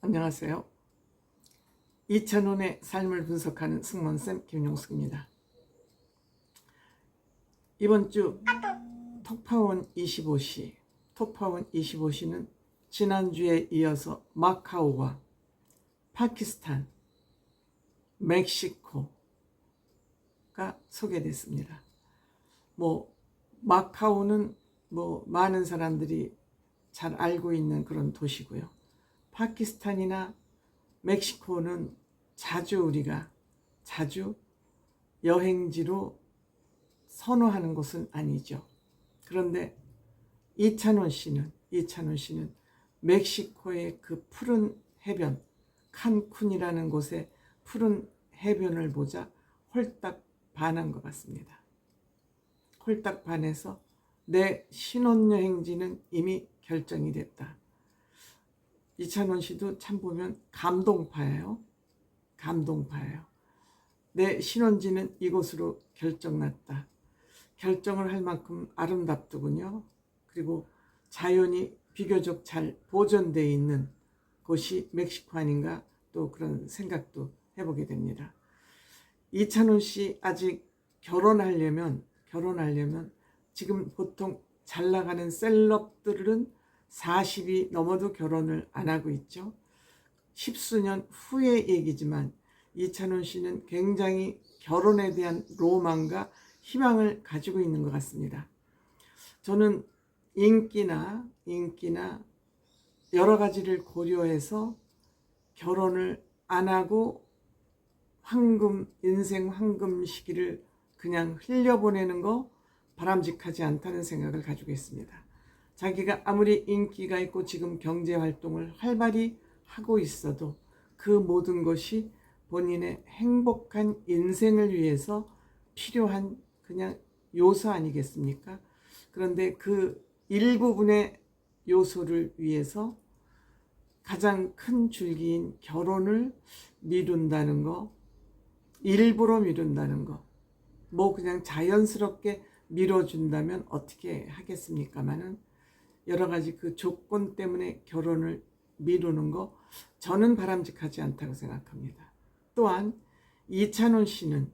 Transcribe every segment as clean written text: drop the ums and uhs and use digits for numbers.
안녕하세요. 이찬원의 삶을 분석하는 승무원쌤 김용숙입니다. 이번 주 톡파원 25시, 톡파원 25시는 지난주에 이어서 마카오와 파키스탄, 멕시코가 소개됐습니다. 마카오는 많은 사람들이 잘 알고 있는 그런 도시고요. 파키스탄이나 멕시코는 우리가 자주 여행지로 선호하는 곳은 아니죠. 그런데 이찬원 씨는 멕시코의 그 푸른 해변, 칸쿤이라는 곳의 푸른 해변을 보자 홀딱 반한 것 같습니다. 홀딱 반해서 내 신혼여행지는 이미 결정이 됐다. 이찬원 씨도 참 보면 감동파예요. 내 신혼지는 이곳으로 결정났다. 결정을 할 만큼 아름답더군요. 그리고 자연이 비교적 잘 보존되어 있는 곳이 멕시코 아닌가, 또 그런 생각도 해보게 됩니다. 이찬원 씨 아직 결혼하려면 지금 보통 잘 나가는 셀럽들은 40이 넘어도 결혼을 안 하고 있죠. 십수년 후의 얘기지만 이찬원 씨는 굉장히 결혼에 대한 로망과 희망을 가지고 있는 것 같습니다. 저는 인기나 여러 가지를 고려해서 결혼을 안 하고 인생 황금 시기를 그냥 흘려보내는 거 바람직하지 않다는 생각을 가지고 있습니다. 자기가 아무리 인기가 있고 지금 경제활동을 활발히 하고 있어도 그 모든 것이 본인의 행복한 인생을 위해서 필요한 그냥 요소 아니겠습니까? 그런데 그 일부분의 요소를 위해서 가장 큰 줄기인 결혼을 미룬다는 거, 일부러 미룬다는 거, 그냥 자연스럽게 미뤄준다면 어떻게 하겠습니까마는 여러 가지 그 조건 때문에 결혼을 미루는 거 저는 바람직하지 않다고 생각합니다. 또한 이찬원 씨는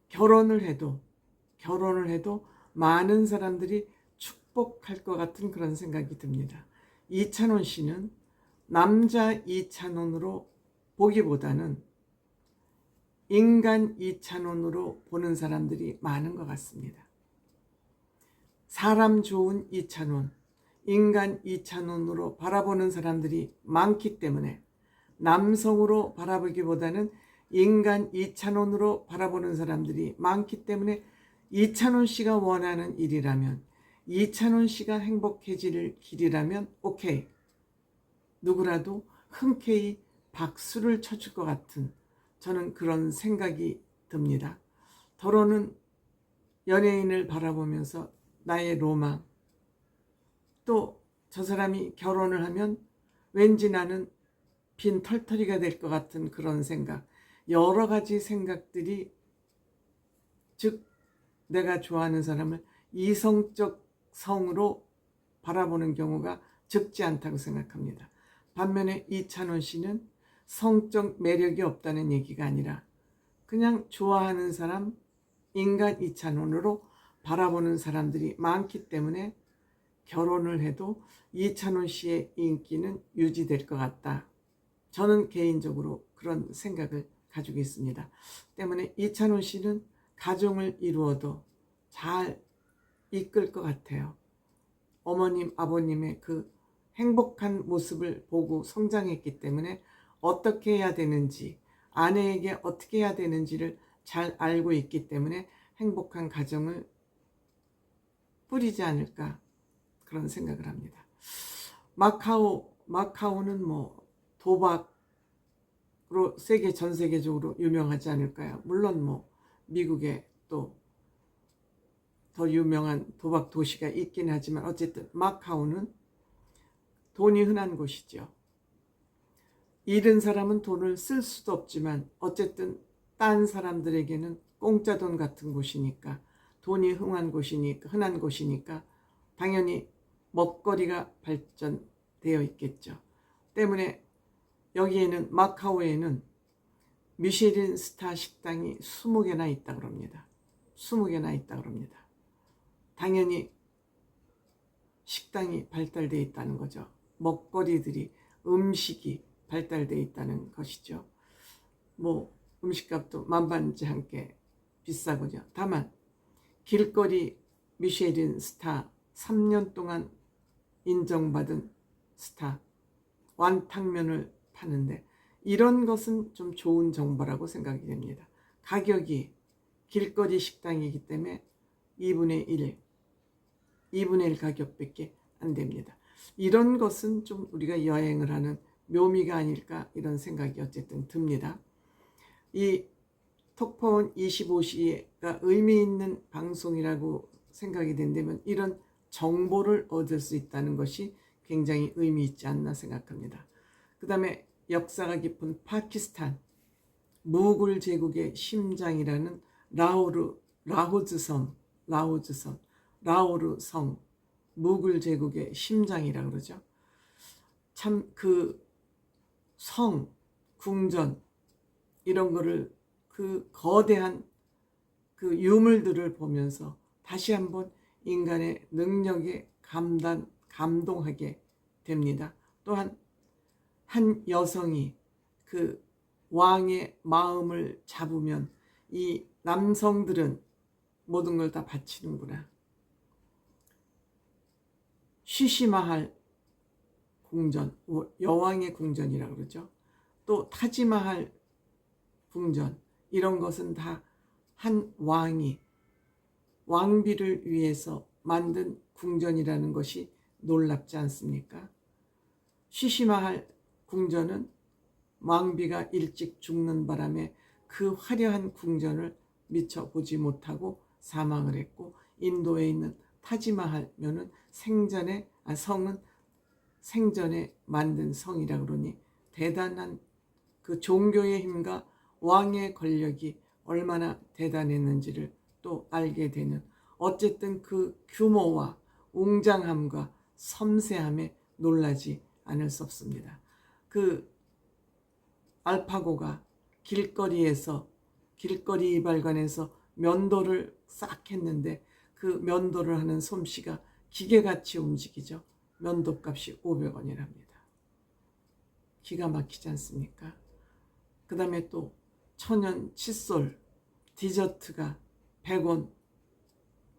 결혼을 해도 많은 사람들이 축복할 것 같은 그런 생각이 듭니다. 이찬원 씨는 남자 이찬원으로 보기보다는 인간 이찬원으로 보는 사람들이 많은 것 같습니다. 사람 좋은 이찬원, 인간 이찬원으로 바라보는 사람들이 많기 때문에 남성으로 바라보기보다는 인간 이찬원으로 바라보는 사람들이 많기 때문에 이찬원 씨가 원하는 일이라면, 이찬원 씨가 행복해질 길이라면 오케이, 누구라도 흔쾌히 박수를 쳐줄 것 같은 저는 그런 생각이 듭니다. 더러는 연예인을 바라보면서 나의 로망, 또 저 사람이 결혼을 하면 왠지 나는 빈 털터리가 될 것 같은 그런 생각, 여러 가지 생각들이, 즉 내가 좋아하는 사람을 이성적 성으로 바라보는 경우가 적지 않다고 생각합니다. 반면에 이찬원 씨는 성적 매력이 없다는 얘기가 아니라 그냥 좋아하는 사람, 인간 이찬원으로 바라보는 사람들이 많기 때문에 결혼을 해도 이찬원 씨의 인기는 유지될 것 같다. 저는 개인적으로 그런 생각을 가지고 있습니다. 때문에 이찬원 씨는 가정을 이루어도 잘 이끌 것 같아요. 어머님, 아버님의 그 행복한 모습을 보고 성장했기 때문에 어떻게 해야 되는지, 아내에게 어떻게 해야 되는지를 잘 알고 있기 때문에 행복한 가정을 꾸리지 않을까, 그런 생각을 합니다. 마카오는 도박으로 전 세계적으로 유명하지 않을까요? 물론 미국에 또 더 유명한 도박 도시가 있긴 하지만 어쨌든 마카오는 돈이 흔한 곳이죠. 잃은 사람은 돈을 쓸 수도 없지만 어쨌든 딴 사람들에게는 공짜 돈 같은 곳이니까, 돈이 흔한 곳이니까 당연히 먹거리가 발전되어 있겠죠. 때문에 여기에는 마카오에는 미쉐린 스타 식당이 20개나 있다 그럽니다. 20개나 있다 그럽니다. 당연히 식당이 발달되어 있다는 거죠. 먹거리들이, 음식이 발달되어 있다는 것이죠. 뭐 음식값도 만만치 않게 비싸군요. 다만 길거리 미쉐린 스타 3년 동안 인정받은 스타 완탕면을 파는데 이런 것은 좀 좋은 정보라고 생각이 됩니다. 가격이 길거리 식당이기 때문에 2분의 1 가격밖에 안 됩니다. 이런 것은 좀 우리가 여행을 하는 묘미가 아닐까 이런 생각이 어쨌든 듭니다. 이 톡파원 25시가 의미 있는 방송이라고 생각이 된다면 이런 정보를 얻을 수 있다는 것이 굉장히 의미 있지 않나 생각합니다. 그 다음에 역사가 깊은 파키스탄 무굴 제국의 심장이라는 라호르성 무굴 제국의 심장이라 그러죠. 참 그 성, 궁전 이런 거를 그 거대한 그 유물들을 보면서 다시 한번 인간의 능력에 감동하게 됩니다. 또한 한 여성이 그 왕의 마음을 잡으면 이 남성들은 모든 걸 다 바치는구나. 쉬시마할 궁전, 여왕의 궁전이라고 그러죠. 또 타지마할 궁전, 이런 것은 다 한 왕이 왕비를 위해서 만든 궁전이라는 것이 놀랍지 않습니까? 쉬시마할 궁전은 왕비가 일찍 죽는 바람에 그 화려한 궁전을 미처 보지 못하고 사망을 했고, 인도에 있는 타지마할면은 성은 생전에 만든 성이라 그러니 대단한 그 종교의 힘과 왕의 권력이 얼마나 대단했는지를 또 알게 되는, 어쨌든 그 규모와 웅장함과 섬세함에 놀라지 않을 수 없습니다. 그 알파고가 길거리 이발관에서 면도를 싹 했는데 그 면도를 하는 솜씨가 기계같이 움직이죠. 면도값이 500원이랍니다. 기가 막히지 않습니까? 그 다음에 또 천연 칫솔 디저트가 100원,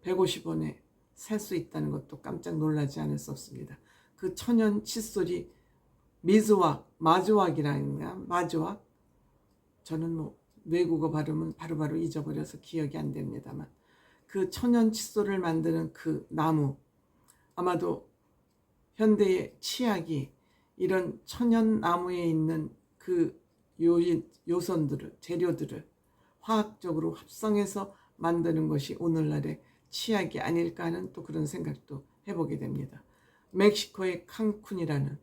150원에 살 수 있다는 것도 깜짝 놀라지 않을 수 없습니다. 그 천연 칫솔이 마주왁이라는가? 마주왁? 저는 뭐 외국어 발음은 바로바로 잊어버려서 기억이 안 됩니다만, 그 천연 칫솔을 만드는 그 나무, 아마도 현대의 치약이 이런 천연 나무에 있는 그 요선들을, 재료들을 화학적으로 합성해서 만드는 것이 오늘날의 치약이 아닐까 하는 또 그런 생각도 해보게 됩니다. 멕시코의 칸쿤이라는,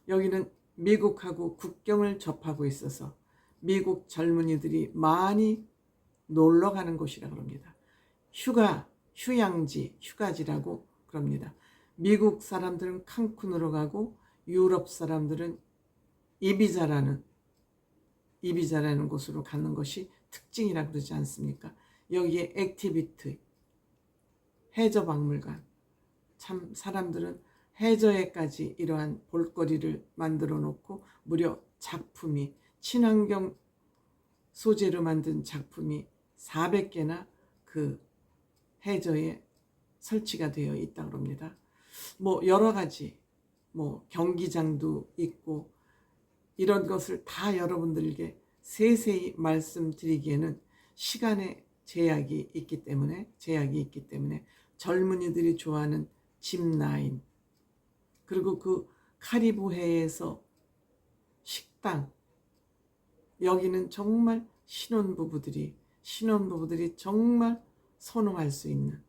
여기는 미국하고 국경을 접하고 있어서 미국 젊은이들이 많이 놀러 가는 곳이라고 합니다. 휴가지라고 그럽니다. 미국 사람들은 칸쿤으로 가고 유럽 사람들은 이비자라는 곳으로 가는 것이 특징이라고 그러지 않습니까? 여기에 액티비티, 해저박물관, 참 사람들은 해저에까지 이러한 볼거리를 만들어 놓고 무려 작품이, 친환경 소재로 만든 작품이 400개나 그 해저에 설치가 되어 있다고 합니다. 뭐 여러 가지, 뭐 경기장도 있고, 이런 것을 다 여러분들에게 세세히 말씀드리기에는 시간의 제약이 있기 때문에 젊은이들이 좋아하는 짚라인, 그리고 그 카리브해에서 식당, 여기는 정말 신혼부부들이 정말 선호할 수 있는,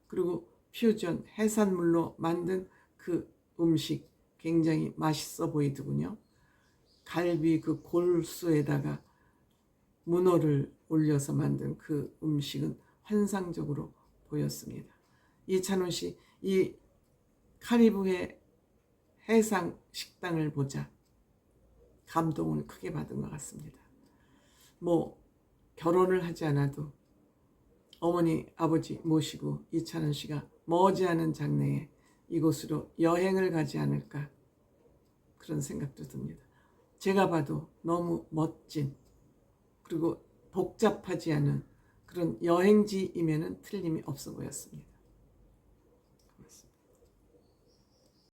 그리고 퓨전 해산물로 만든 그 음식 굉장히 맛있어 보이더군요. 갈비 그 골수에다가 문어를 올려서 만든 그 음식은 환상적으로 보였습니다. 이찬원 씨, 이 카리브해 해상 식당을 보자. 감동을 크게 받은 것 같습니다. 뭐 결혼을 하지 않아도 어머니 아버지 모시고 이찬원 씨가 머지않은 장래에 이곳으로 여행을 가지 않을까 그런 생각도 듭니다. 제가 봐도 너무 멋진 그리고 복잡하지 않은 그런 여행지임에는 틀림이 없어 보였습니다.